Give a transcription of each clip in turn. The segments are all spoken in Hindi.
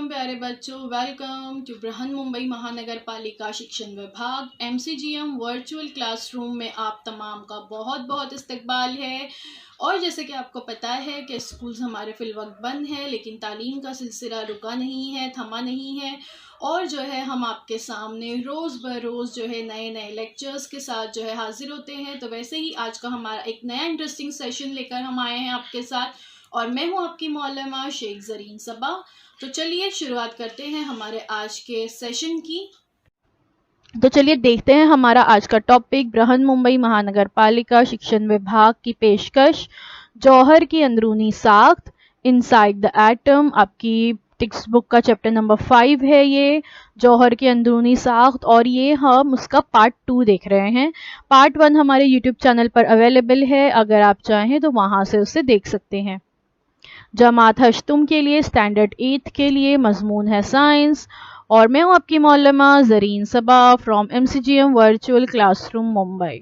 प्यारे बच्चों, वेलकम टू बृहन मुंबई महानगर पालिका शिक्षण विभाग MCGM वर्चुअल क्लासरूम में आप तमाम का बहुत बहुत इस्तकबाल है। और जैसे कि आपको पता है कि स्कूल्स हमारे फिलवक्त बंद हैं, लेकिन तालीम का सिलसिला रुका नहीं है, थमा नहीं है। और जो है हम आपके सामने रोज़ ब रोज़ जो है नए नए लेक्चर्स के साथ जो है हाजिर होते हैं। तो वैसे ही आज का हमारा एक नया इंटरेस्टिंग सेशन लेकर हम आए हैं आपके साथ, और मैं हूँ आपकी मौलमा शेख ज़रीन सबा। तो चलिए शुरुआत करते हैं हमारे आज के सेशन की। तो चलिए देखते हैं हमारा आज का टॉपिक बृहन मुंबई महानगर पालिका शिक्षण विभाग की पेशकश जौहर की अंदरूनी साख्त इनसाइड द एटम। आपकी टेक्स्ट बुक का चैप्टर नंबर 5 है ये जौहर की अंदरूनी साख्त, और ये हम उसका पार्ट 2 देख रहे हैं। पार्ट 1 हमारे यूट्यूब चैनल पर अवेलेबल है, अगर आप चाहें तो वहां से उसे देख सकते हैं। जमात हश्तुम के लिए स्टैंडर्ड 8 के लिए मजमून है साइंस, और मैं हूं आपकी Maulma Zareen Saba from MCGM virtual classroom Mumbai.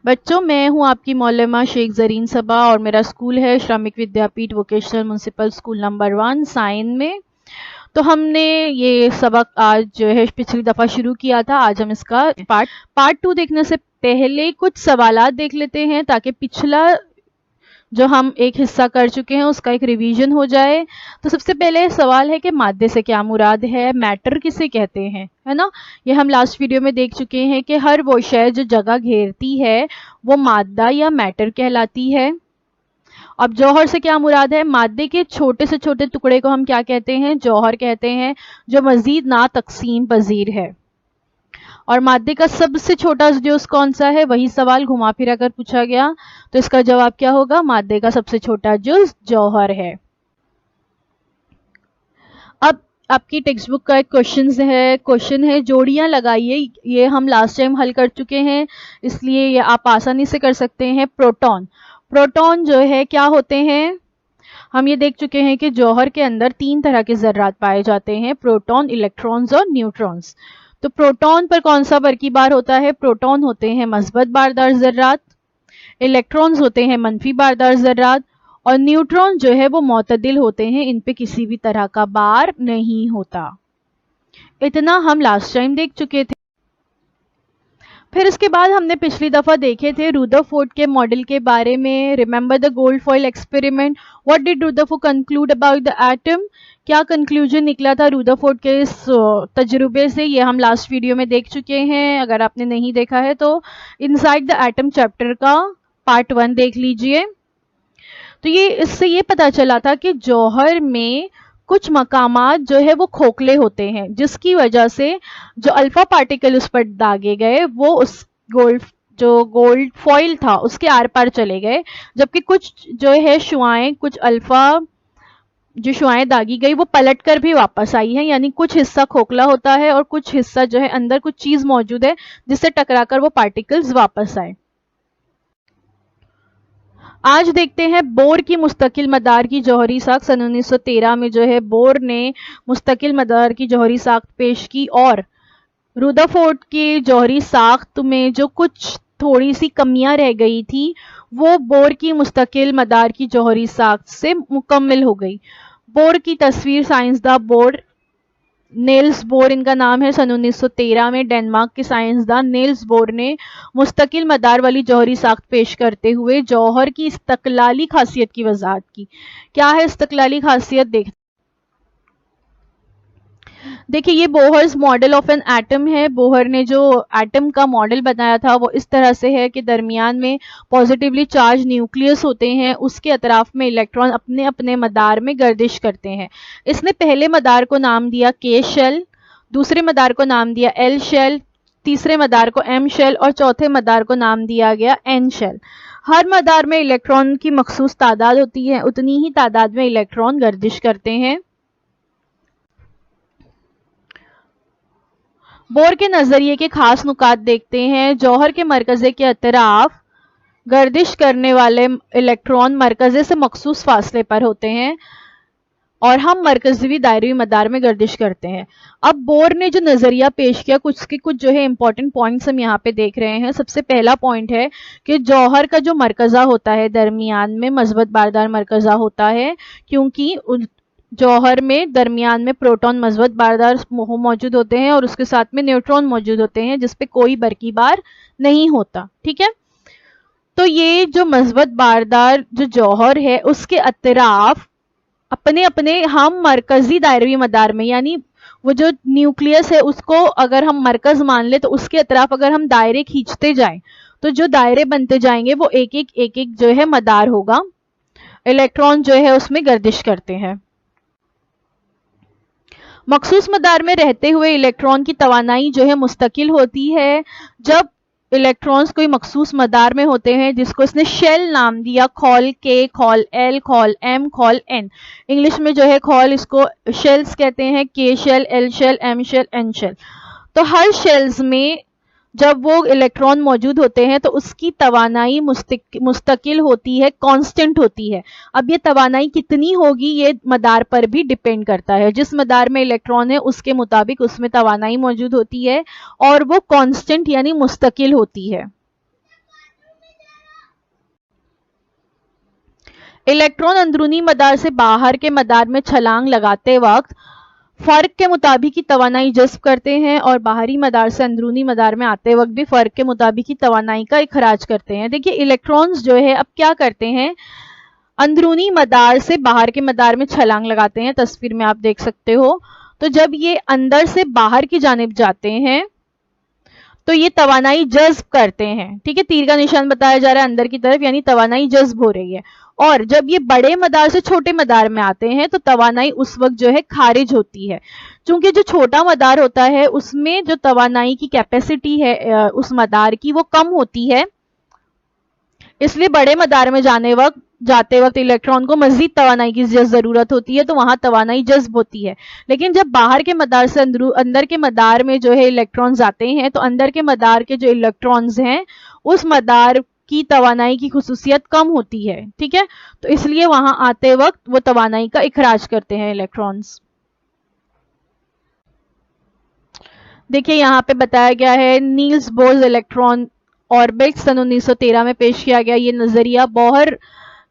बच्चों, मैं हूं आपकी मौलमा शेख ज़रीन सबा और मेरा स्कूल है Shramik Vidyapeeth vocational municipal school number 1 Sion में। तो हमने ये सबक आज जो है पिछली दफ़ा शुरू किया था। आज हम इसका पार्ट 2 देखने से पहले कुछ सवालात देख लेते हैं, ताकि पिछला जो हम एक हिस्सा कर चुके हैं उसका एक रिवीजन हो जाए। तो सबसे पहले सवाल है कि मादे से क्या मुराद है, मैटर किसे कहते हैं, है ना। ये हम लास्ट वीडियो में देख चुके हैं कि हर वो शय जो जगह घेरती है वो मादा या मैटर कहलाती है। अब जौहर से क्या मुराद है, मादे के छोटे से छोटे टुकड़े को हम क्या कहते हैं, जौहर कहते हैं, जो मजीद ना तकसीम पजीर है। और मादे का सबसे छोटा जुज़ कौन सा है, वही सवाल घुमा फिरा कर पूछा गया। तो इसका जवाब क्या होगा, मादे का सबसे छोटा जुज़ जौहर है। अब आपकी टेक्स्ट बुक का एक क्वेश्चन है जोड़ियां लगाइए। ये हम लास्ट टाइम हल कर चुके हैं, इसलिए ये आप आसानी से कर सकते हैं। प्रोटॉन जो है क्या होते हैं, हम ये देख चुके हैं कि जौहर के अंदर 3 तरह के ज़र्रात पाए जाते हैं, प्रोटॉन, इलेक्ट्रॉन्स और न्यूट्रॉन्स। तो प्रोटॉन पर कौन सा बरकी बार होता है, प्रोटॉन होते हैं मस्बत बारदार ज़र्रात, इलेक्ट्रॉन्स होते हैं मनफी बारदार ज़र्रात, और न्यूट्रॉन जो है वो मोतदिल होते हैं, इन पे किसी भी तरह का बार नहीं होता। इतना हम लास्ट टाइम देख चुके थे। फिर इसके बाद हमने पिछली दफ़ा देखे थे रुदरफोर्ड के मॉडल के बारे में। Remember the gold foil experiment, what did Rutherford conclude about the atom, क्या कंक्लूजन निकला था रुदरफोर्ड के इस तजुर्बे से, ये हम लास्ट वीडियो में देख चुके हैं। अगर आपने नहीं देखा है तो इनसाइड द एटम चैप्टर का पार्ट 1 देख लीजिए। तो ये इससे ये पता चला था कि जौहर में कुछ मकामात जो है वो खोखले होते हैं, जिसकी वजह से जो अल्फा पार्टिकल उस पर दागे गए वो उस गोल्ड फॉइल था उसके आर पार चले गए, जबकि कुछ जो है शुआएं, कुछ अल्फा जो शुआएं दागी गई वो पलट कर भी वापस आई हैं। यानी कुछ हिस्सा खोखला होता है और कुछ हिस्सा जो है अंदर कुछ चीज मौजूद है जिससे टकराकर वो पार्टिकल्स वापस आए। आज देखते हैं बोर की मुस्तकिल मदार की जौहरी साख्त। सन 1913 में जो है बोर ने मुस्तकिल मदार की जौहरी साख्त पेश की, और रुदरफोर्ड की जौहरी साख्त में जो कुछ थोड़ी सी कमियां रह गई थी वो बोर की मुस्तकिल मदार की जौहरी साख्त से मुकम्मल हो गई। बोर की तस्वीर साइंसदान बोर, नेल्स बोर इनका नाम है, सन 1913 में डेनमार्क के साइंसदान नेल्स बोर ने मुस्तकिल मदार वाली जौहरी साख्त पेश करते हुए जौहर की इस्तकलाली खासियत की वजाहत की। क्या है इस्तकलाली खासियत, देखिए ये Bohr's model of an atom है। बोहर ने जो एटम का मॉडल बनाया था वो इस तरह से है कि दरमियान में पॉजिटिवली चार्ज न्यूक्लियस होते हैं, उसके अतराफ में इलेक्ट्रॉन अपने अपने मदार में गर्दिश करते हैं। इसने पहले मदार को नाम दिया के शेल, दूसरे मदार को नाम दिया एल शेल, तीसरे मदार को एम शेल और चौथे मदार को नाम दिया गया एन शेल। हर मदार में इलेक्ट्रॉन की मखसूस तादाद होती है, उतनी ही तादाद में इलेक्ट्रॉन गर्दिश करते हैं। बोर के नजरिए के खास नुकात देखते हैं। जौहर के मरकजे के अतराफ गर्दिश करने वाले इलेक्ट्रॉन मरकजे से मखसूस फासले पर होते हैं और हम मरकजी दायरी मदार में गर्दिश करते हैं। अब बोर ने जो नजरिया पेश किया, कुछ जो है इंपॉर्टेंट पॉइंट्स हम यहाँ पे देख रहे हैं। सबसे पहला पॉइंट है कि जौहर का जो मरकजा होता है दरमियान में मजबूत बारदार मरकजा होता है, क्योंकि जौहर में दरमियान में प्रोटॉन मजबूत बारदार मौजूद होते हैं और उसके साथ में न्यूट्रॉन मौजूद होते हैं जिसपे कोई बरकी बार नहीं होता। ठीक है, तो ये जो मजबूत बारदार जो जौहर है उसके अतराफ अपने अपने हम मरकजी दायरवी मदार में, यानी वो जो न्यूक्लियस है उसको अगर हम मरकज मान ले तो उसके अतराफ अगर हम दायरे खींचते जाएं तो जो दायरे बनते जाएंगे वो एक एक जो है मदार होगा। इलेक्ट्रॉन जो है उसमें गर्दिश करते हैं। मखसूस मदार में रहते हुए इलेक्ट्रॉन की तवानाई जो है मुस्तकिल होती है। जब इलेक्ट्रॉन्स कोई मखसूस मदार में होते हैं जिसको इसने शेल नाम दिया, खॉल के, खॉल एल, खॉल एम, खॉल एन, इंग्लिश में जो है खॉल इसको शेल्स कहते हैं, K shell, L shell, M shell, N shell. तो हर शेल्स में जब वो इलेक्ट्रॉन मौजूद होते हैं तो उसकी तवानाई मुस्तकिल होती है, कांस्टेंट होती है। अब ये तवानाई कितनी होगी ये मदार पर भी डिपेंड करता है। जिस मदार में इलेक्ट्रॉन है उसके मुताबिक उसमें तवानाई मौजूद होती है और वो कांस्टेंट यानी मुस्तकिल होती है। इलेक्ट्रॉन अंदरूनी मदार से बाहर के मदार में छलांग लगाते वक्त फर्क के मुताबिक ही तवानाई जज्ब करते हैं और बाहरी मदार से अंदरूनी मदार में आते वक्त भी फर्क के मुताबिक ही तवानाई का इखराज करते हैं। देखिए इलेक्ट्रॉन्स जो है अब क्या करते हैं, अंदरूनी मदार से बाहर के मदार में छलांग लगाते हैं। तस्वीर में आप देख सकते हो। तो जब ये अंदर से बाहर की जानिब जाते हैं तो ये तवानाई जज्ब करते हैं। ठीक है, तीर का निशान बताया जा रहा है अंदर की तरफ, यानी तवानाई जज्ब हो रही है। और जब ये बड़े मदार से छोटे मदार में आते हैं तो तवानाई उस वक्त जो है खारिज होती है। क्योंकि जो छोटा मदार होता है उसमें जो तवानाई की कैपेसिटी है उस मदार की वो कम होती है, इसलिए बड़े मदार में जाते वक्त इलेक्ट्रॉन को मजीद तवानाई की जरूरत होती है, तो वहां तवानाई जज्ब होती है। लेकिन जब बाहर के मदार से अंदर के मदार में जो है इलेक्ट्रॉन्स आते हैं तो अंदर के मदार के जो इलेक्ट्रॉन्स हैं उस मदार की तवानाई की खुसूसियत कम होती है। ठीक है, तो इसलिए वहां आते वक्त वो तवानाई का इखराज करते हैं इलेक्ट्रॉन्स। देखिए यहाँ पे बताया गया है नील्स बोर्स इलेक्ट्रॉन ऑर्बिट सन 1913 में पेश किया गया ये नजरिया। Bohr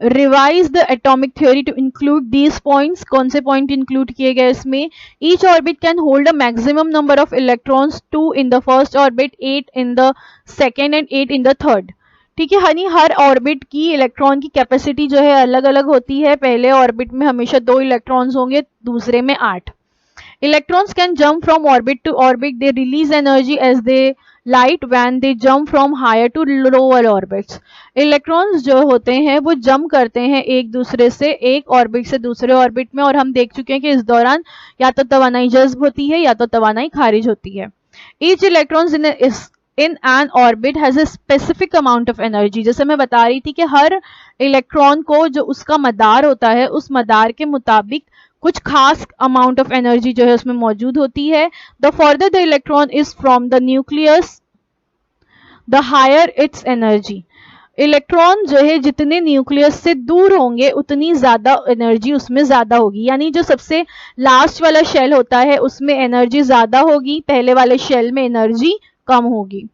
revise the atomic theory to include these points. कौन से पॉइंट इंक्लूड किए गए इसमें? Each orbit can hold a maximum number of electrons, 2 in the first orbit, 8 in the second and 8 in the third. ठीक है, यानी हर ऑर्बिट की इलेक्ट्रॉन की कैपेसिटी जो है अलग अलग होती है। पहले ऑर्बिट में हमेशा 2 इलेक्ट्रॉन्स होंगे, दूसरे में 8। Electrons can jump from orbit to orbit. They release energy as they light when they jump from higher to lower orbits. Electrons जो होते हैं वो जंप करते हैं एक दूसरे से, एक ऑर्बिट से दूसरे ऑर्बिट में, और हम देख चुके हैं कि इस दौरान या तो तवानाई जज्ब होती है या तो तवानाई खारिज होती है। Each electrons in an orbit has a specific amount of energy. जैसे मैं बता रही थी कि हर इलेक्ट्रॉन को जो उसका मदार होता है उस मदार के मुताबिक कुछ खास अमाउंट ऑफ एनर्जी जो है उसमें मौजूद होती है। The further the electron is from the nucleus the higher its energy. Electron जो है जितने न्यूक्लियस से दूर होंगे उतनी ज्यादा एनर्जी उसमें ज्यादा होगी। यानी जो सबसे लास्ट वाला शेल होता है उसमें एनर्जी ज्यादा होगी, पहले वाले शेल में एनर्जी कम होगी।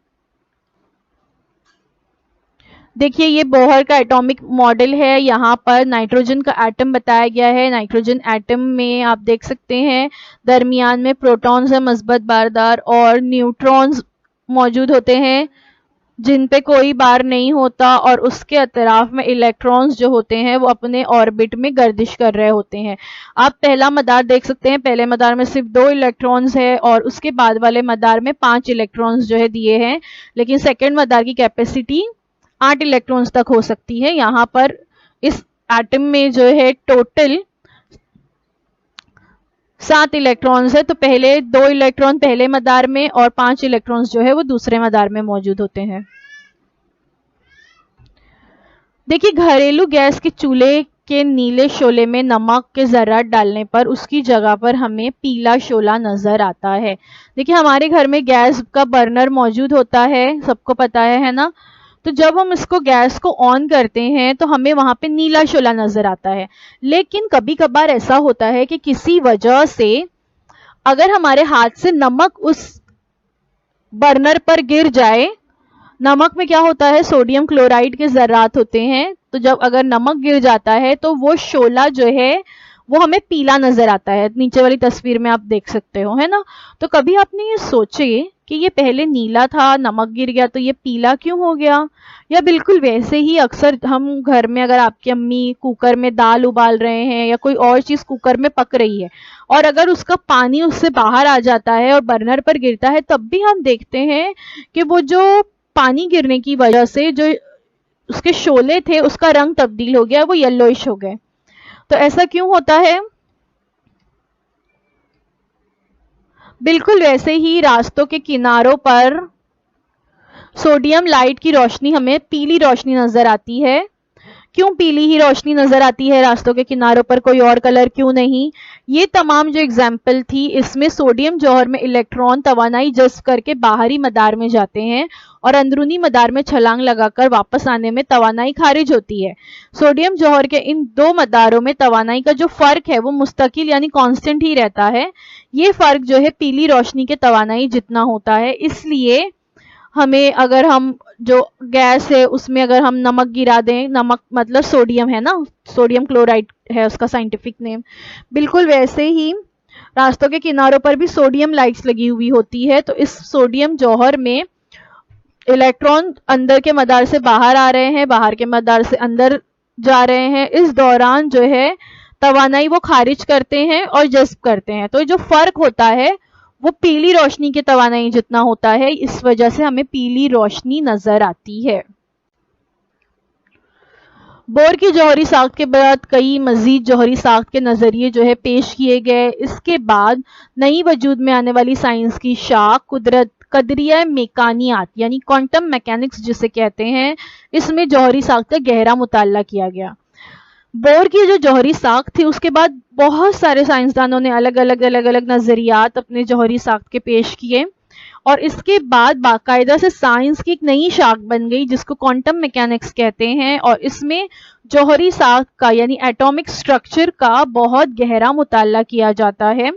देखिए ये बोहर का एटॉमिक मॉडल है। यहाँ पर नाइट्रोजन का एटम बताया गया है। नाइट्रोजन एटम में आप देख सकते हैं दरमियान में प्रोटॉन्स है मस्बत बारदार, और न्यूट्रॉन्स मौजूद होते हैं जिन पे कोई बार नहीं होता, और उसके अतराफ में इलेक्ट्रॉन्स जो होते हैं वो अपने ऑर्बिट में गर्दिश कर रहे होते हैं। आप पहला मदार देख सकते हैं, पहले मदार में सिर्फ 2 इलेक्ट्रॉन्स है और उसके बाद वाले मदार में 5 इलेक्ट्रॉन्स जो है दिए हैं, लेकिन सेकेंड मदार की कैपेसिटी 8 इलेक्ट्रॉन्स तक हो सकती है। यहाँ पर इस एटम में जो है टोटल 7 इलेक्ट्रॉन्स है, तो पहले 2 इलेक्ट्रॉन पहले मदार में और 5 इलेक्ट्रॉन्स जो है वो दूसरे मदार में मौजूद होते हैं। देखिए घरेलू गैस के चूल्हे के नीले शोले में नमक के ज़र्रात डालने पर उसकी जगह पर हमें पीला शोला नजर आता है। देखिए हमारे घर में गैस का बर्नर मौजूद होता है, सबको पता है ना। तो जब हम इसको गैस को ऑन करते हैं तो हमें वहां पे नीला शोला नजर आता है। लेकिन कभी कभार ऐसा होता है कि किसी वजह से अगर हमारे हाथ से नमक उस बर्नर पर गिर जाए, नमक में क्या होता है सोडियम क्लोराइड के ज़र्रात होते हैं, तो जब अगर नमक गिर जाता है तो वो शोला जो है वो हमें पीला नजर आता है। नीचे वाली तस्वीर में आप देख सकते हो, है ना। तो कभी आपने ये सोचे कि ये पहले नीला था, नमक गिर गया तो ये पीला क्यों हो गया? या बिल्कुल वैसे ही अक्सर हम घर में, अगर आपकी अम्मी कुकर में दाल उबाल रहे हैं या कोई और चीज कुकर में पक रही है और अगर उसका पानी उससे बाहर आ जाता है और बर्नर पर गिरता है, तब भी हम देखते हैं कि वो जो पानी गिरने की वजह से जो उसके शोले थे उसका रंग तब्दील हो गया, वो येलोइश हो गए। तो ऐसा क्यों होता है? बिल्कुल वैसे ही रास्तों के किनारों पर सोडियम लाइट की रोशनी हमें पीली रोशनी नजर आती है। क्यों पीली ही रोशनी नजर आती है रास्तों के किनारों पर, कोई और कलर क्यों नहीं? ये तमाम जो एग्जाम्पल थी, इसमें सोडियम जौहर में इलेक्ट्रॉन तवानाई जज्ब करके बाहरी मदार में जाते हैं और अंदरूनी मदार में छलांग लगाकर वापस आने में तवानाई खारिज होती है। सोडियम जौहर के इन दो मदारों में तवानाई का जो फर्क है वो मुस्तकिल यानी कांस्टेंट ही रहता है। ये फर्क जो है पीली रोशनी के तवानाई जितना होता है। इसलिए हमें, अगर हम जो गैस है उसमें अगर हम नमक गिरा दें, नमक मतलब सोडियम है ना, सोडियम क्लोराइड है उसका साइंटिफिक नेम, बिल्कुल वैसे ही रास्तों के किनारों पर भी सोडियम लाइट्स लगी हुई होती है। तो इस सोडियम जौहर में इलेक्ट्रॉन अंदर के मदार से बाहर आ रहे हैं, बाहर के मदार से अंदर जा रहे हैं। इस दौरान जो है तवानाई वो खारिज करते हैं और जज्ब करते हैं। तो जो फर्क होता है वो पीली रोशनी के तवानाई जितना होता है, इस वजह से हमें पीली रोशनी नजर आती है। बोर की जौहरी साख्त के बाद कई मजीद जौहरी साख्त के नजरिए जो है पेश किए गए। इसके बाद नई वजूद में आने वाली साइंस की शाख कुदरत कदरिया मेकानियात यानी क्वांटम मैकेनिक्स जिसे कहते हैं, इसमें जौहरी साख्त का गहरा मुताला किया गया। बोर की जो जौहरी साख्त थी उसके बाद बहुत सारे साइंसदानों ने अलग अलग नजरियात अपने जौहरी साख्त के पेश किए और इसके बाद बाकायदा से साइंस की एक नई शाख बन गई जिसको क्वांटम मैकेनिक्स कहते हैं। और इसमें जौहरी साख्त का यानी एटॉमिक स्ट्रक्चर का बहुत गहरा मुताला किया जाता है।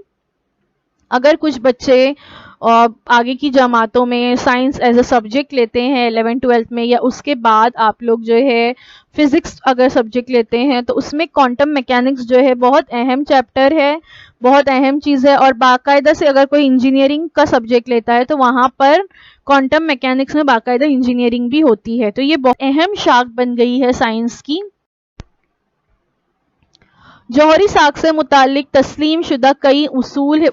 अगर कुछ बच्चे आगे की जमातों में साइंस एज अ सब्जेक्ट लेते हैं 11th-12th में, या उसके बाद आप लोग जो है फिजिक्स अगर सब्जेक्ट लेते हैं, तो उसमें क्वांटम मैकेनिक्स जो है बहुत अहम चैप्टर है, बहुत अहम चीज़ है। और बाकायदा से अगर कोई इंजीनियरिंग का सब्जेक्ट लेता है तो वहाँ पर क्वांटम मैकेनिक्स में बाकायदा इंजीनियरिंग भी होती है। तो ये बहुत अहम शाख बन गई है साइंस की। जौहरी साख से मुतालिक तस्लीम शुदा कई उसूल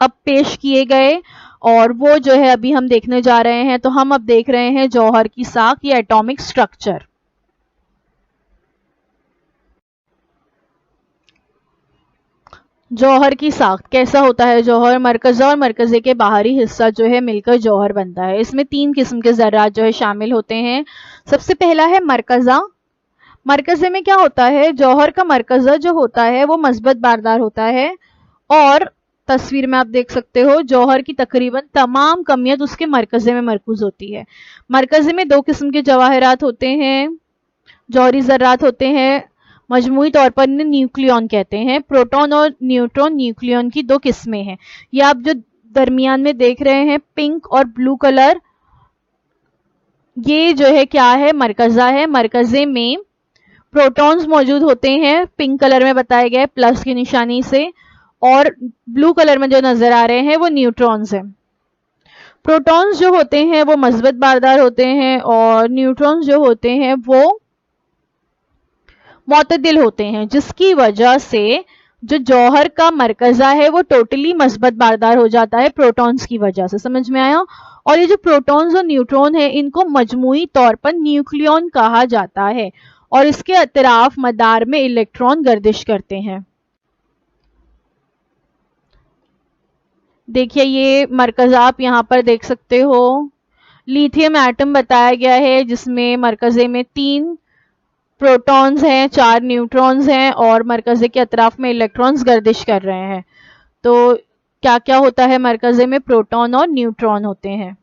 अब पेश किए गए और वो जो है अभी हम देखने जा रहे हैं। तो हम अब देख रहे हैं जौहर की साख या एटॉमिक स्ट्रक्चर। जौहर की साख्त कैसा होता है? जौहर मरकज़ा और मरकज़े के बाहरी हिस्सा जो है मिलकर जौहर बनता है। इसमें 3 किस्म के ज़र्रात जो है शामिल होते हैं। सबसे पहला है मरकज़ा। मरकज़े में क्या होता है? जौहर का मरकज़ा जो होता है वो मस्बत बारदार होता है और तस्वीर में आप देख सकते हो जौहर की तकरीबन तमाम कमियत उसके मरकज़े में मरकूज होती है। मरकज़े में 2 किस्म के जवाहरात होते हैं, जौहरी ज़र्रात होते हैं, मजमूई तौर पर इन्हें न्यूक्लियन कहते हैं। प्रोटॉन और न्यूट्रॉन न्यूक्लियन की 2 किस्में हैं। ये आप जो दरमियान में देख रहे हैं पिंक और ब्लू कलर, ये जो है क्या है? मरकज़ा है। मरकज़े में प्रोटॉन्स मौजूद होते हैं, पिंक कलर में बताए गए प्लस की निशानी से, और ब्लू कलर में जो नजर आ रहे हैं वो न्यूट्रॉन्स हैं। प्रोटॉन्स जो होते हैं वो मस्बत बारदार होते हैं और न्यूट्रॉन्स जो होते हैं वो मोतदिल होते हैं, जिसकी वजह से जो जौहर का मरकज़ा है वो टोटली मस्बत बारदार हो जाता है प्रोटॉन्स की वजह से। समझ में आया? और ये जो प्रोटॉन्स और न्यूट्रॉन है इनको मजमूई तौर पर न्यूक्लियन कहा जाता है और इसके अतराफ मदार में इलेक्ट्रॉन गर्दिश करते हैं। देखिए ये मरकज़ा आप यहाँ पर देख सकते हो। लिथियम एटम बताया गया है जिसमें मरकज़े में 3 प्रोटॉन्स हैं, 4 न्यूट्रॉन्स हैं और मरकज़े के अतराफ में इलेक्ट्रॉन्स गर्दिश कर रहे हैं। तो क्या क्या होता है? मरकज़े में प्रोटॉन और न्यूट्रॉन होते हैं।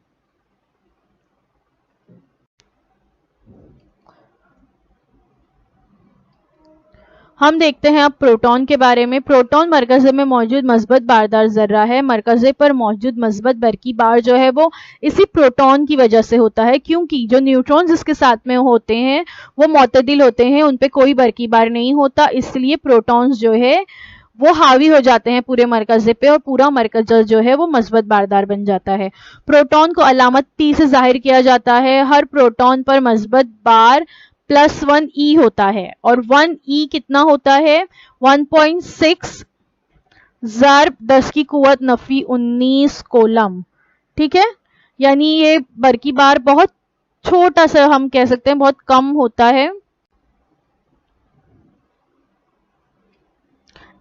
हम देखते हैं अब प्रोटॉन के बारे में। प्रोटॉन मरकज़े में मौजूद मस्बत बारदार ज़र्रा है। मरकज़े पर मौजूद मस्बत बरकी बार जो है वो इसी प्रोटॉन की वजह से होता है, क्योंकि जो न्यूट्रॉन्स इसके साथ में होते हैं वो मुतदिल होते हैं, उन पे कोई बरकी बार नहीं होता, इसलिए प्रोटॉन्स जो है वो हावी हो जाते हैं पूरे मरकज़े पे और पूरा मरकज़ जो है वो मस्बत बारदार बन जाता है। प्रोटॉन को अलामत P से जाहिर किया जाता है। हर प्रोटॉन पर मस्बत बार +1 E होता है और 1 E कितना होता है 1.6 ज़ार्ब 10 की कुव्वत नफी 19 कोलम। ठीक है, यानी ये बरकी बार बहुत छोटा सा, हम कह सकते हैं बहुत कम होता है।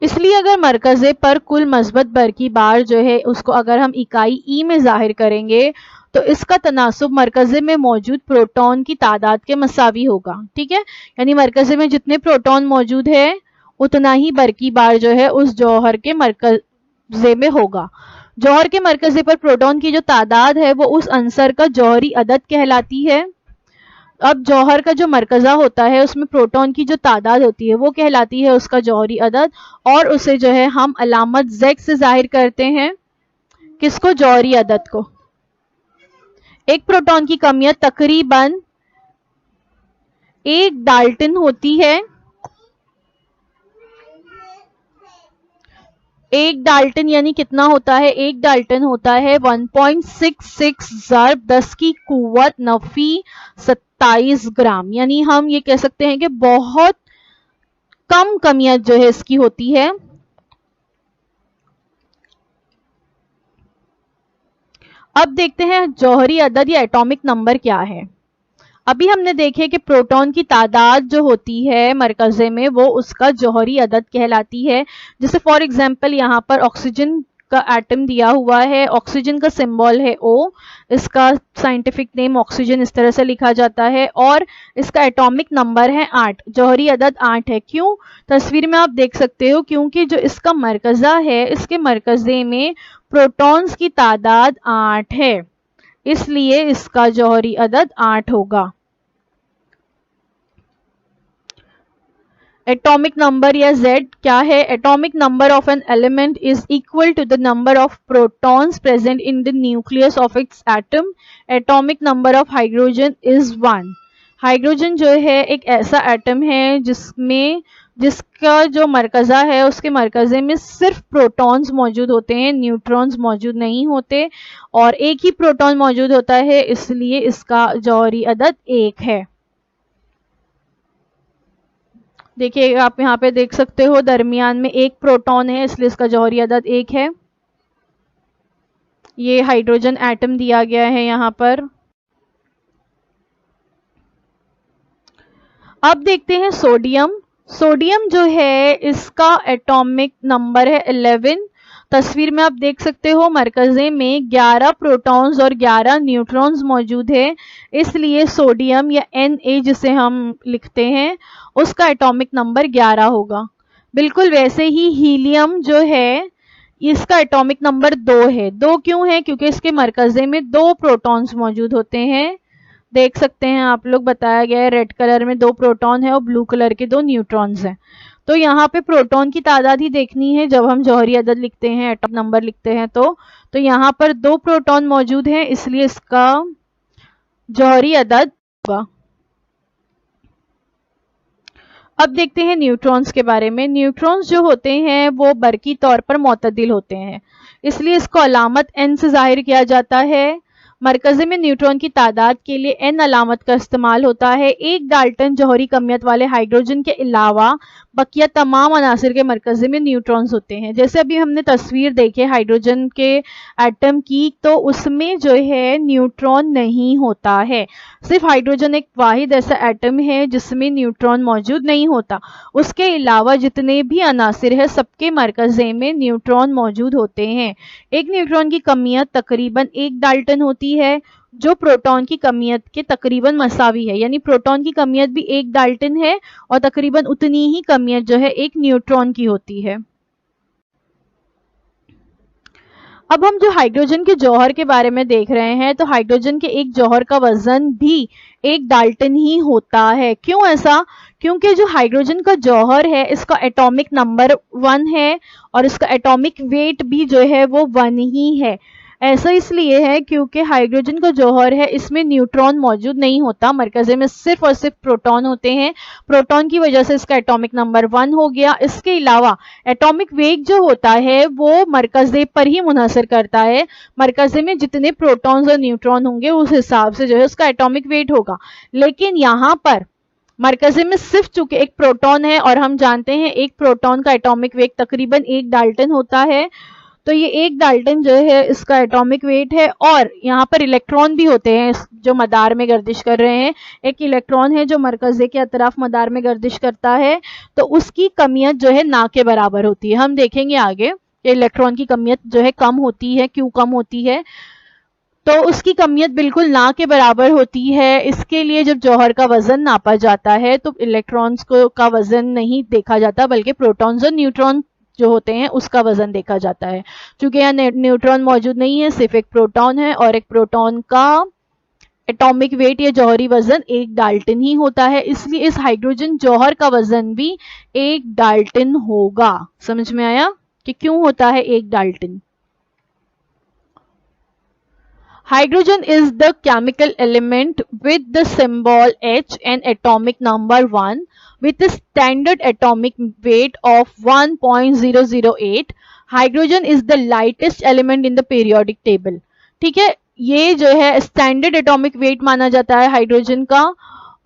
इसलिए अगर मरकज़े पर कुल मस्बत बरकी बार जो है उसको अगर हम इकाई E में जाहिर करेंगे तो इसका तनासुब मरकज़े में मौजूद प्रोटॉन की तादाद के मसावी होगा। ठीक है, यानी मरकज़े में जितने प्रोटॉन मौजूद है उतना ही बरकी बार जो है उस जौहर के मरकज़े में होगा। जौहर के मरकज़े पर प्रोटॉन की जो तादाद है वो उस अंसर का जौहरी अदद कहलाती है। अब जौहर का जो मरकज़ा होता है उसमें प्रोटॉन की जो तादाद होती है वो कहलाती है उसका जौहरी अदद, और उसे जो है हम अलामत Z से जाहिर करते हैं। किसको? जौहरी अदद को। एक प्रोटॉन की कमियत तकरीबन 1 डाल्टन होती है। 1 डाल्टन यानी कितना होता है? 1 डाल्टन होता है 1.66 ज़ार्ब 10 की कुव्वत नफी 27 ग्राम। यानी हम ये कह सकते हैं कि बहुत कम कमियत जो है इसकी होती है। अब देखते हैं जौहरी अदद या एटॉमिक नंबर क्या है। अभी हमने देखे कि प्रोटॉन की तादाद जो होती है मरकज़े में वो उसका जौहरी अदद कहलाती है। जैसे फॉर एग्जांपल यहाँ पर ऑक्सीजन का एटम दिया हुआ है, ऑक्सीजन का सिंबल है O, इसका साइंटिफिक नेम ऑक्सीजन इस तरह से लिखा जाता है और इसका एटॉमिक नंबर है 8, जौहरी अदद 8 है। क्यों? तस्वीर में आप देख सकते हो, क्योंकि जो इसका मरकज़ा है इसके मरकज़े में प्रोटॉन्स की तादाद 8 है, इसलिए इसका जौहरी अदद 8 होगा। एटॉमिक नंबर या Z क्या है? Atomic number of an element is equal to the number of protons present in the nucleus of its atom. Atomic number of hydrogen is 1। Hydrogen जो है एक ऐसा एटम है जिसका जो मरकज़ा है उसके मरकज़े में सिर्फ प्रोटॉन्स मौजूद होते हैं, न्यूट्रॉन्स मौजूद नहीं होते, और एक ही प्रोटॉन मौजूद होता है, इसलिए इसका जौहरी अदद 1 है। देखिए आप यहाँ पे देख सकते हो दरमियान में एक प्रोटॉन है, इसलिए इसका जौहरी अदद 1 है। ये हाइड्रोजन एटम दिया गया है यहाँ पर। अब देखते हैं सोडियम। सोडियम जो है इसका एटॉमिक नंबर है 11। तस्वीर में आप देख सकते हो मरकज़े में 11 प्रोटॉन्स और 11 न्यूट्रॉन्स मौजूद है, इसलिए सोडियम या Na जिसे हम लिखते हैं उसका एटॉमिक नंबर 11 होगा। बिल्कुल वैसे ही हीलियम जो है इसका एटॉमिक नंबर 2 है। 2 क्यों है? क्योंकि इसके मरकज़े में 2 प्रोटॉन्स मौजूद होते हैं। देख सकते हैं आप लोग, बताया गया है रेड कलर में 2 प्रोटॉन है और ब्लू कलर के 2 न्यूट्रॉन्स हैं। तो यहाँ पे प्रोटॉन की तादाद ही देखनी है जब हम जौहरी अदद लिखते हैं, एटॉमिक नंबर लिखते हैं। तो यहाँ पर 2 प्रोटॉन मौजूद हैं, इसलिए इसका जौहरी अदद होगा। अब देखते हैं न्यूट्रॉन्स के बारे में। न्यूट्रॉन्स जो होते हैं वो बरकी तौर पर मुतदिल होते हैं, इसलिए इसको अलामत N से जाहिर किया जाता है। मरकज़े में न्यूट्रॉन की तादाद के लिए N अलामत का इस्तेमाल होता है। 1 डाल्टन जौहरी कमियत वाले हाइड्रोजन के अलावा बकिया तमाम अनासिर के मरकज़े में न्यूट्रॉन्स होते हैं। जैसे अभी हमने तस्वीर देखी हाइड्रोजन के एटम की, तो उसमें जो है न्यूट्रॉन नहीं होता है। सिर्फ हाइड्रोजन एक वाहिद ऐसा एटम है जिसमें न्यूट्रॉन मौजूद नहीं होता। उसके अलावा जितने भी अनासिर है सबके मरकज़े में न्यूट्रॉन मौजूद होते हैं। एक न्यूट्रॉन की कमियत तकरीबन 1 डाल्टन होती है, जो प्रोटॉन की कमियत के तकरीबन मसावी है। यानी प्रोटॉन की कमियत भी 1 डाल्टन है और तकरीबन उतनी ही कमियत जो है एक न्यूट्रॉन की होती है। अब हम जो हाइड्रोजन के जौहर के बारे में देख रहे हैं, तो हाइड्रोजन के एक जौहर का वजन भी 1 डाल्टन ही होता है। क्यों ऐसा? क्योंकि जो हाइड्रोजन का जौहर है इसका एटॉमिक नंबर 1 है और इसका एटॉमिक वेट भी जो है वो 1 ही है। ऐसा इसलिए है क्योंकि हाइड्रोजन का जौहर है इसमें न्यूट्रॉन मौजूद नहीं होता, मरकजे में सिर्फ और सिर्फ प्रोटॉन होते हैं। प्रोटॉन की वजह से इसका एटॉमिक नंबर 1 हो गया। इसके अलावा एटॉमिक वेट जो होता है वो मरकजे पर ही मुनहसर करता है। मरकजे में जितने प्रोटॉन्स और न्यूट्रॉन होंगे उस हिसाब से जो है उसका एटॉमिक वेट होगा। लेकिन यहाँ पर मरकजे में सिर्फ चूंकि एक प्रोटॉन है और हम जानते हैं एक प्रोटॉन का एटॉमिक वेट तकरीबन 1 डाल्टन होता है, तो ये 1 डाल्टन जो है इसका एटॉमिक वेट है। और यहाँ पर इलेक्ट्रॉन भी होते हैं जो मदार में गर्दिश कर रहे हैं। एक इलेक्ट्रॉन है जो मरकजे के अतराफ मदार में गर्दिश करता है, तो उसकी कमियत जो है ना के बराबर होती है। हम देखेंगे आगे कि इलेक्ट्रॉन की कमियत जो है कम होती है। क्यों कम होती है? तो उसकी कमियत बिल्कुल ना के बराबर होती है। इसके लिए जब जौहर का वजन नापा जाता है तो इलेक्ट्रॉन्स को का वजन नहीं देखा जाता, बल्कि प्रोटॉन्स और न्यूट्रॉन जो होते हैं उसका वजन देखा जाता है। क्योंकि यहाँ न्यूट्रॉन मौजूद नहीं है, सिर्फ एक प्रोटॉन है और एक प्रोटॉन का एटॉमिक वेट या जौहरी वजन 1 डाल्टन ही होता है, इसलिए इस हाइड्रोजन जौहर का वजन भी 1 डाल्टन होगा। समझ में आया कि क्यों होता है 1 Dalton? Hydrogen is the chemical element with the symbol H and atomic number 1 with a standard atomic weight of 1.008. Hydrogen is the lightest element in the periodic table. ठीक है, ये जो है स्टैंडर्ड एटॉमिक वेट माना जाता है हाइड्रोजन का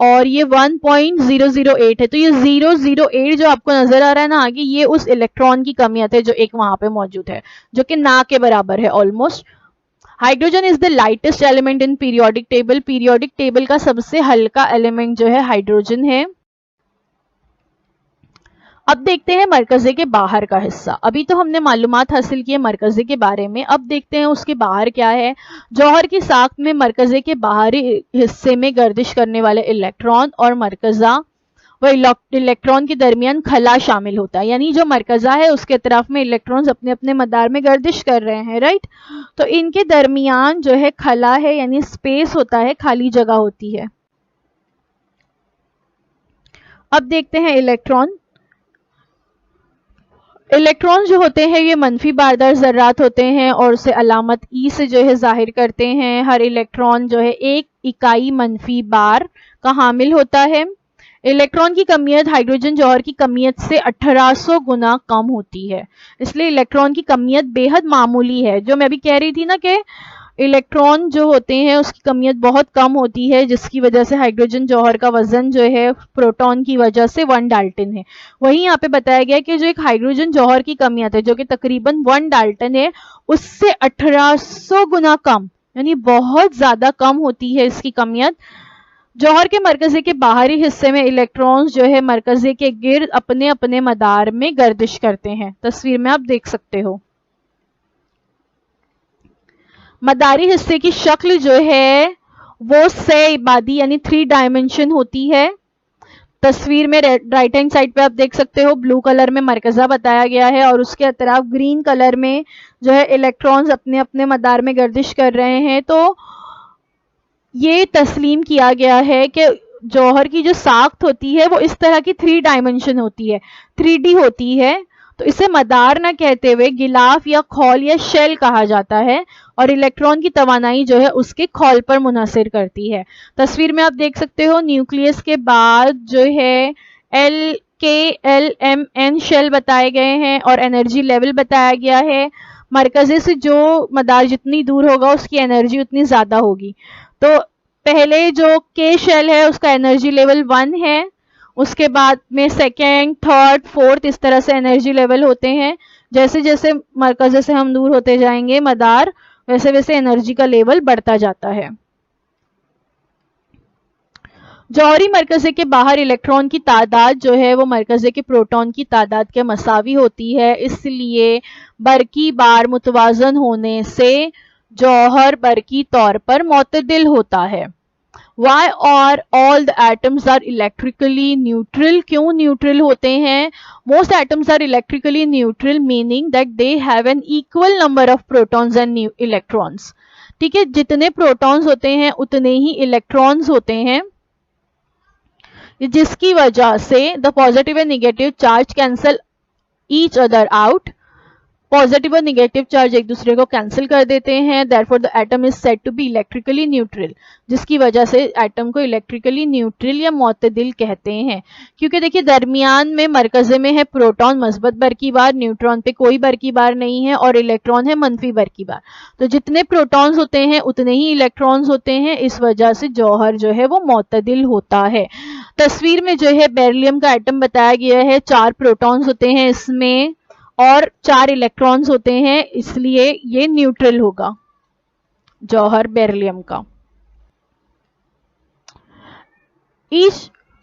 और ये 1.008 है। तो ये 008 जो आपको नजर आ रहा है ना आगे, ये उस इलेक्ट्रॉन की कमियत है जो एक वहां पे मौजूद है, जो कि ना के बराबर है almost. Hydrogen is the lightest element in periodic table. Periodic table का सबसे हल्का एलिमेंट जो है हाइड्रोजन है। अब देखते हैं मरकजे के बाहर का हिस्सा। अभी तो हमने मालूमात हासिल की है मरकजे के बारे में, अब देखते हैं उसके बाहर क्या है। जौहर की साख्त में मरकजे के बाहरी हिस्से में गर्दिश करने वाले इलेक्ट्रॉन और मरकजा व इलेक्ट्रॉन के दरमियान खला शामिल होता है। यानी जो मरकजा है उसके तरफ में इलेक्ट्रॉन्स अपने अपने मदार में गर्दिश कर रहे हैं, राइट। तो इनके दरमियान जो है खला है, यानी स्पेस होता है, खाली जगह होती है। अब देखते हैं इलेक्ट्रॉन। इलेक्ट्रॉन जो होते हैं ये मनफी बारदार ज़र्रात होते हैं और उसे अलामत ई से जो है जाहिर करते हैं। हर इलेक्ट्रॉन जो है 1 इकाई मनफी बार का हामिल होता है। इलेक्ट्रॉन की कमियत हाइड्रोजन जौहर की कमियत से 1800 गुना कम होती है, इसलिए इलेक्ट्रॉन की कमियत बेहद मामूली है। जो मैं अभी कह रही थी ना कि इलेक्ट्रॉन जो होते हैं उसकी कमियत बहुत कम होती है, जिसकी वजह से हाइड्रोजन जौहर का वजन जो है प्रोटॉन की वजह से 1 डाल्टन है। वहीं यहाँ पे बताया गया कि जो एक हाइड्रोजन जौहर की कमियत है जो कि तकरीबन 1 डाल्टन है, उससे 1800 गुना कम, यानी बहुत ज्यादा कम होती है इसकी कमियत। जौहर के मरकजे के बाहरी हिस्से में इलेक्ट्रॉन्स जो है मरकजे के गिर्द अपने अपने मदार में गर्दिश करते हैं। तस्वीर में आप देख सकते हो। मदारी हिस्से की शक्ल जो है वो से इबादी यानी 3 डायमेंशन होती है। तस्वीर में राइट हैंड साइड पे आप देख सकते हो ब्लू कलर में मरकजा बताया गया है और उसके अतराफ ग्रीन कलर में जो है इलेक्ट्रॉन्स अपने अपने मदार में गर्दिश कर रहे हैं। तो ये तस्लीम किया गया है कि जौहर की जो साख्त होती है वो इस तरह की 3 डायमेंशन होती है, 3D होती है। तो इसे मदार ना कहते हुए गिलाफ या खौल या शेल कहा जाता है और इलेक्ट्रॉन की तवानाई जो है उसके खौल पर मुनहसर करती है। तस्वीर में आप देख सकते हो न्यूक्लियस के बाद जो है LKLMN शेल बताए गए हैं और एनर्जी लेवल बताया गया है। मरकजे से जो मदार जितनी दूर होगा उसकी एनर्जी उतनी ज्यादा होगी। तो पहले जो के शेल है उसका एनर्जी लेवल 1 है, उसके बाद में सेकेंड, थर्ड, फोर्थ इस तरह से एनर्जी लेवल होते हैं। जैसे जैसे मरकजे से हम दूर होते जाएंगे मदार, वैसे वैसे एनर्जी का लेवल बढ़ता जाता है। जौहरी मरकजे के बाहर इलेक्ट्रॉन की तादाद जो है वो मरकजे के प्रोटॉन की तादाद के मसावी होती है, इसलिए बरकी बार मुतवाजन होने से जौहर बरकी तौर पर मुतदिल होता है। Why are all the atoms are electrically neutral? क्यों न्यूट्रल होते हैं? Most atoms are electrically neutral, meaning that they have an equal number of protons and electrons. ठीक है, जितने प्रोटॉन्स होते हैं उतने ही इलेक्ट्रॉन्स होते हैं, जिसकी वजह से the positive and negative charge cancel each other out. Positive और निगेटिव चार्ज एक दूसरे को कैंसिल कर देते हैं. Therefore the atom is said to be electrically neutral, जिसकी वजह से एटम को इलेक्ट्रिकली न्यूट्रल या मोतदिल कहते हैं. क्योंकि देखिए दरमियान में मरकजे में है प्रोटॉन मस्बत बरकी बार, न्यूट्रॉन पे कोई बरकी बार नहीं है और इलेक्ट्रॉन है मनफी बरकी बार. तो जितने प्रोटॉन्स होते हैं उतने ही इलेक्ट्रॉन्स होते हैं, इस वजह से जौहर जो है वो मोतदिल होता है. तस्वीर में जो है बेरिलियम का एटम बताया गया है, 4 प्रोटॉन्स होते हैं इसमें और 4 इलेक्ट्रॉन्स होते हैं, इसलिए ये न्यूट्रल होगा जौहर बेरिलियम का. Each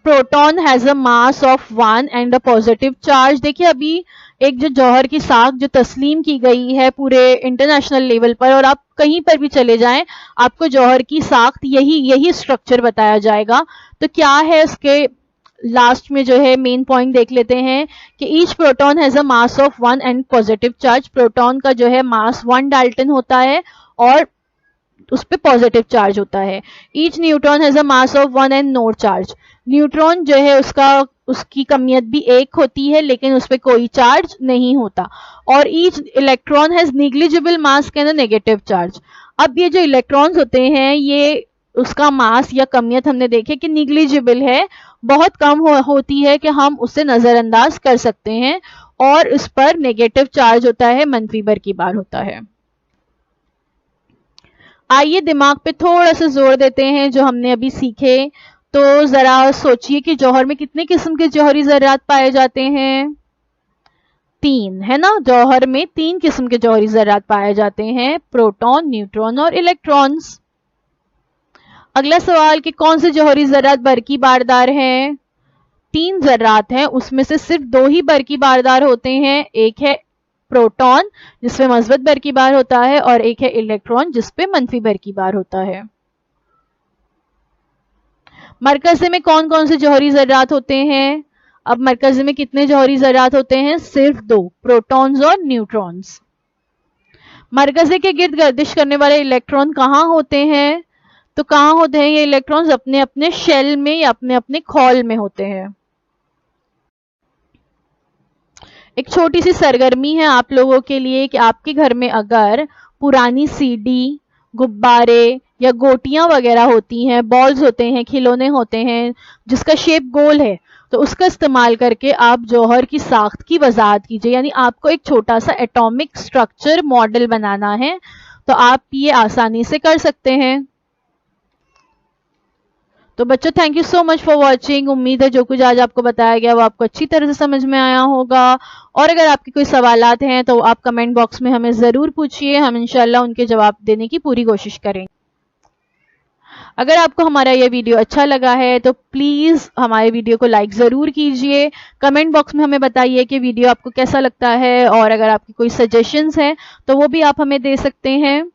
proton has a mass of 1 and a positive charge. देखिए अभी एक जो जौहर की साख जो तस्लीम की गई है पूरे इंटरनेशनल लेवल पर, और आप कहीं पर भी चले जाएं आपको जौहर की साख यही स्ट्रक्चर बताया जाएगा. तो क्या है इसके लास्ट में जो है मेन पॉइंट देख लेते हैं कि each proton has a mass of 1 and positive charge. Proton का जो है मास 1 डाल्टन होता है और उस पर पॉजिटिव चार्ज होता है. Each neutron has a mass of 1 and no charge. Neutron जो है उसकी कमियत भी 1 होती है लेकिन उस पर कोई चार्ज नहीं होता. और each electron has negligible mass and a negative charge. अब ये जो इलेक्ट्रॉन्स होते हैं ये उसका मास या कमियत हमने देखे कि निग्लिजिबल है, बहुत कम होती है कि हम उससे नजरअंदाज कर सकते हैं, और इस पर नेगेटिव चार्ज होता है, मनफी बरकी बार होता है. आइए दिमाग पे थोड़ा सा जोर देते हैं जो हमने अभी सीखे. तो जरा सोचिए कि जौहर में कितने किस्म के जौहरी ज़रात पाए जाते हैं? 3, है ना. जौहर में 3 किस्म के जौहरी ज़रात पाए जाते हैं, प्रोटॉन, न्यूट्रॉन और इलेक्ट्रॉन्स. अगला सवाल कि कौन से जौहरी ज़रात बरकी बारदार हैं? 3 ज़रात हैं, उसमें से सिर्फ 2 ही बरकी बारदार होते हैं. एक है प्रोटॉन जिसपे मस्बत बरकी बार होता है और एक है इलेक्ट्रॉन जिसपे मनफी बरकी बार होता है. मरकज़े में कौन कौन से जौहरी ज़रात होते हैं? अब मरकज़े में कितने जौहरी ज़रात होते हैं? सिर्फ 2, प्रोटॉन्स और न्यूट्रॉन्स. मरकज़े के गिर्द गर्दिश करने वाले इलेक्ट्रॉन कहाँ होते हैं? तो कहाँ होते हैं ये इलेक्ट्रॉन्स? अपने अपने शेल में या अपने अपने खोल में होते हैं. एक छोटी सी सरगर्मी है आप लोगों के लिए कि आपके घर में अगर पुरानी सीडी, गुब्बारे या गोटियां वगैरह होती हैं, बॉल्स होते हैं, खिलौने होते हैं जिसका शेप गोल है, तो उसका इस्तेमाल करके आप जौहर की साख्त की वजाहत कीजिए. यानी आपको एक छोटा सा एटॉमिक स्ट्रक्चर मॉडल बनाना है, तो आप ये आसानी से कर सकते हैं. तो बच्चों thank you so much for watching. उम्मीद है जो कुछ आज आपको बताया गया वो आपको अच्छी तरह से समझ में आया होगा. और अगर आपके कोई सवालात हैं तो आप कमेंट बॉक्स में हमें ज़रूर पूछिए, हम इंशाल्लाह उनके जवाब देने की पूरी कोशिश करेंगे. अगर आपको हमारा ये वीडियो अच्छा लगा है तो प्लीज़ हमारे वीडियो को लाइक ज़रूर कीजिए. कमेंट बॉक्स में हमें बताइए कि वीडियो आपको कैसा लगता है, और अगर आपकी कोई सजेशंस हैं तो वो भी आप हमें दे सकते हैं.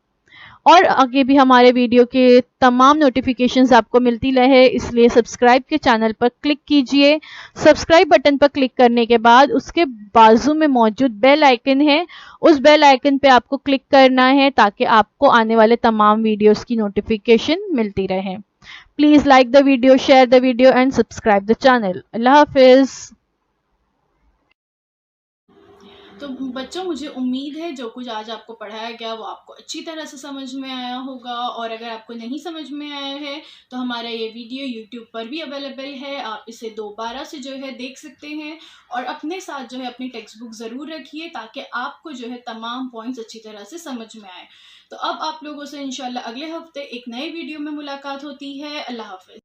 और आगे भी हमारे वीडियो के तमाम नोटिफिकेशंस आपको मिलती रहे, इसलिए सब्सक्राइब के चैनल पर क्लिक कीजिए. सब्सक्राइब बटन पर क्लिक करने के बाद उसके बाजू में मौजूद बेल आइकन है, उस बेल आइकन पे आपको क्लिक करना है ताकि आपको आने वाले तमाम वीडियोस की नोटिफिकेशन मिलती रहे. Please like the video, share the video and subscribe the channel. अल्लाह हाफिज़. तो बच्चों मुझे उम्मीद है जो कुछ आज आपको पढ़ाया गया वो आपको अच्छी तरह से समझ में आया होगा. और अगर आपको नहीं समझ में आया है तो हमारा ये वीडियो यूट्यूब पर भी अवेलेबल है, आप इसे दोबारा से जो है देख सकते हैं. और अपने साथ जो है अपनी टेक्स्ट बुक ज़रूर रखिए ताकि आपको जो है तमाम पॉइंट्स अच्छी तरह से समझ में आए. तो अब आप लोगों से इंशाल्लाह अगले हफ्ते एक नए वीडियो में मुलाकात होती है. अल्लाह हाफिज़.